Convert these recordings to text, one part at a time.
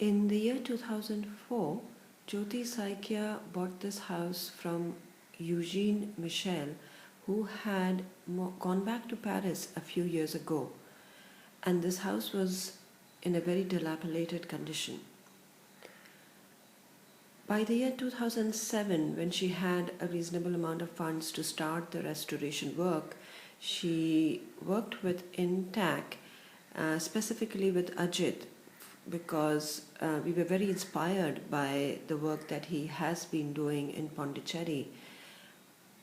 In the year 2004, Jyoti Saikia bought this house from Eugene Michel, who had gone back to Paris a few years ago. And this house was in a very dilapidated condition. By the year 2007, when she had a reasonable amount of funds to start the restoration work, she worked with Intach, specifically with Ajit, because we were very inspired by the work that he has been doing in Pondicherry.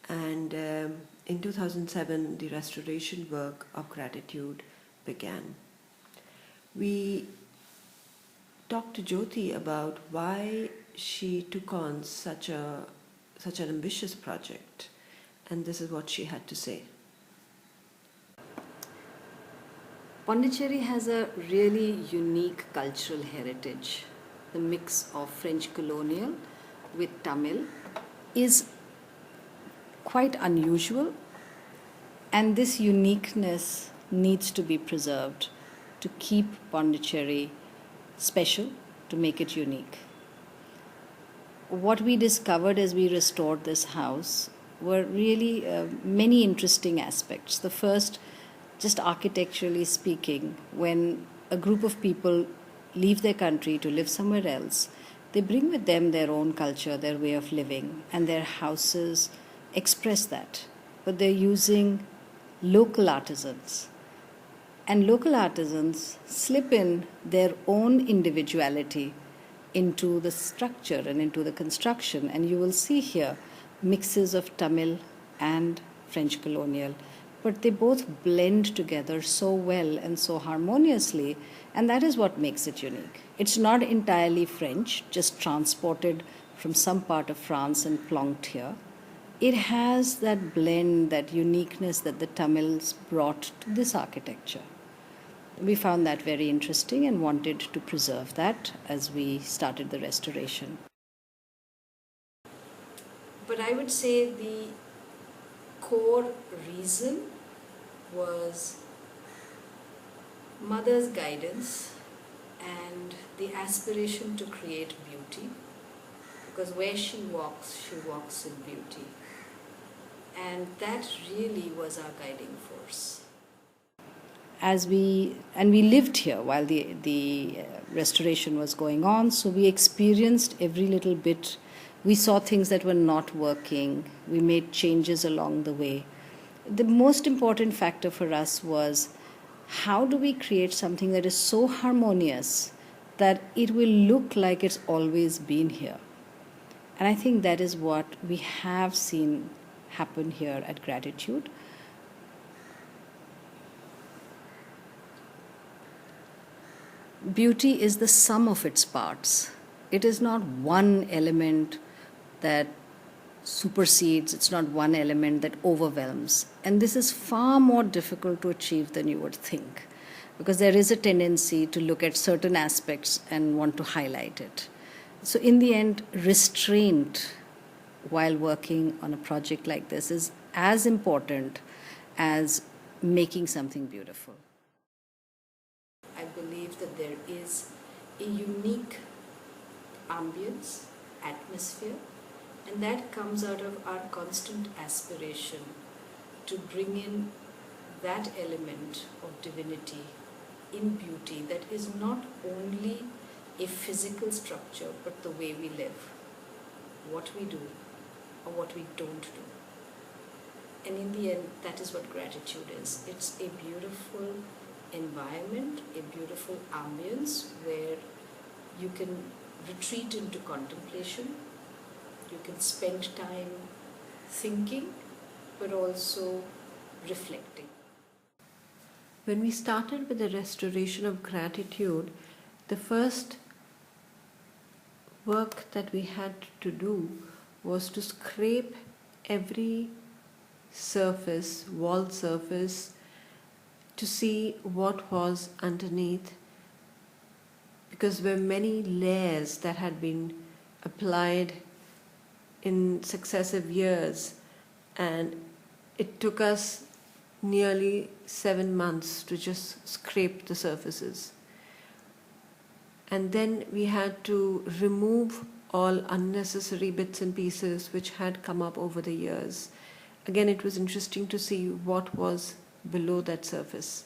And in 2007, the restoration work of Gratitude began. We talked to Jyoti about why she took on such an ambitious project, and this is what she had to say. Pondicherry has a really unique cultural heritage. The mix of French colonial with Tamil is quite unusual, and this uniqueness needs to be preserved to keep Pondicherry special, to make it unique. What we discovered as we restored this house were really many interesting aspects. The first, just architecturally speaking, when a group of people leave their country to live somewhere else, they bring with them their own culture, their way of living, and their houses express that. But they're using local artisans. And local artisans slip in their own individuality into the structure and into the construction. And you will see here mixes of Tamil and French colonial. But they both blend together so well and so harmoniously, and that is what makes it unique. It's not entirely French, just transported from some part of France and plonked here. It has that blend, that uniqueness that the Tamils brought to this architecture. We found that very interesting and wanted to preserve that as we started the restoration. But I would say the core reason was mother's guidance and the aspiration to create beauty, because where she walks in beauty, and that really was our guiding force. We lived here while the restoration was going on, so we experienced every little bit. We saw things that were not working. We made changes along the way. The most important factor for us was, how do we create something that is so harmonious that it will look like it's always been here? And I think that is what we have seen happen here at Gratitude. Beauty is the sum of its parts. It is not one element that supersedes, it's not one element that overwhelms. And this is far more difficult to achieve than you would think, because there is a tendency to look at certain aspects and want to highlight it. So in the end, restraint while working on a project like this is as important as making something beautiful. I believe that there is a unique ambience, atmosphere, and that comes out of our constant aspiration to bring in that element of divinity in beauty that is not only a physical structure but the way we live, what we do or what we don't do. And in the end, that is what gratitude is. It's a beautiful environment, a beautiful ambience where you can retreat into contemplation, you can spend time thinking, but also reflecting. When we started with the restoration of Gratitude, the first work that we had to do was to scrape every surface, wall surface, to see what was underneath, because there were many layers that had been applied in successive years, and it took us nearly 7 months to just scrape the surfaces. And then we had to remove all unnecessary bits and pieces which had come up over the years. Again, it was interesting to see what was below that surface.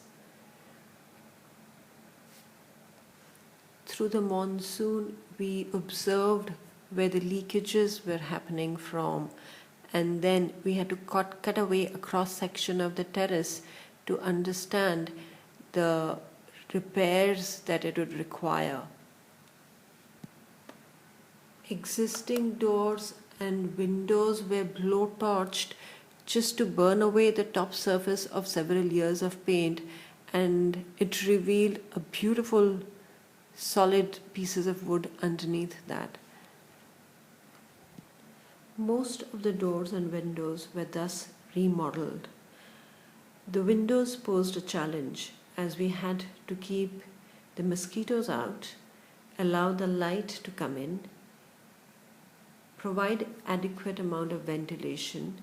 Through the monsoon, we observed where the leakages were happening from, and then we had to cut away a cross section of the terrace to understand the repairs that it would require. Existing doors and windows were blow-torched just to burn away the top surface of several years of paint, and it revealed a beautiful solid pieces of wood underneath that. Most of the doors and windows were thus remodeled. The windows posed a challenge as we had to keep the mosquitoes out, allow the light to come in, provide adequate amount of ventilation,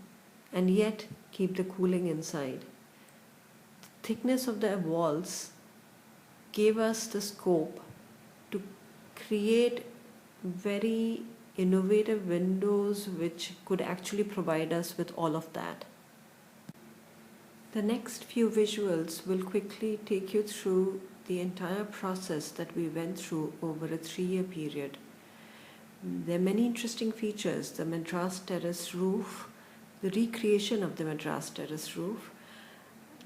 and yet keep the cooling inside. The thickness of the walls gave us the scope to create very innovative windows which could actually provide us with all of that. The next few visuals will quickly take you through the entire process that we went through over a 3-year period. There are many interesting features: the Madras terrace roof, the recreation of the Madras terrace roof,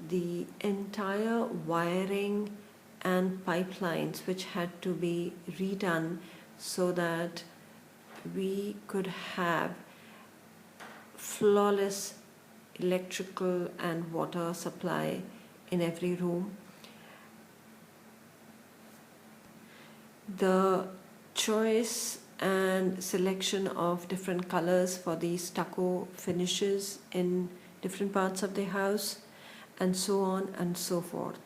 the entire wiring and pipelines which had to be redone so that we could have flawless electrical and water supply in every room. The choice and selection of different colors for the stucco finishes in different parts of the house, and so on and so forth.